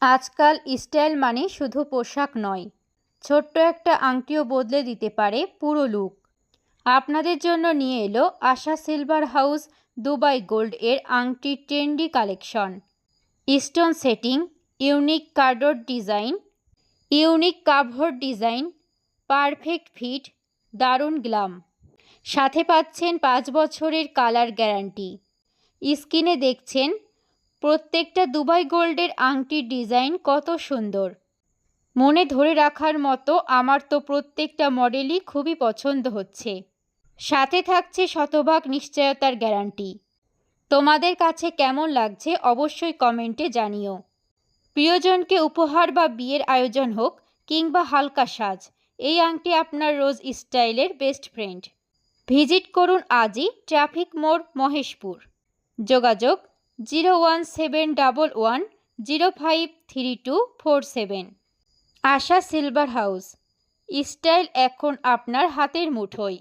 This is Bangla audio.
আজকাল স্টাইল মানে শুধু পোশাক নয়, ছোট্ট একটা আংটিও বদলে দিতে পারে পুরো লুক। আপনাদের জন্য নিয়ে এলো Asha silver house Dubai gold এর আংটির trendy collection. Stone setting, unique cover design, perfect fit, দারুণ গ্লাম। সাথে পাচ্ছেন 5 বছরের কালার গ্যারান্টি। স্ক্রিনে দেখছেন প্রত্যেকটা দুবাই গোল্ডের আংটির ডিজাইন কত সুন্দর, মনে ধরে রাখার মতো। আমার তো প্রত্যেকটা মডেলই খুবই পছন্দ হচ্ছে। সাথে থাকছে শতভাগ নিশ্চয়তার গ্যারান্টি। তোমাদের কাছে কেমন লাগছে অবশ্যই কমেন্টে জানিও। প্রিয়জনকে উপহার বা বিয়ের আয়োজন হোক কিংবা হালকা সাজ, এই আংটি আপনার রোজ স্টাইলের বেস্ট ফ্রেন্ড। ভিজিট করুন আজই ট্রাফিক মোড়, মহেশপুর। যোগাযোগ 01711053247। আশা সিলভার হাউস, স্টাইল এখন আপনার হাতের মুঠোয়।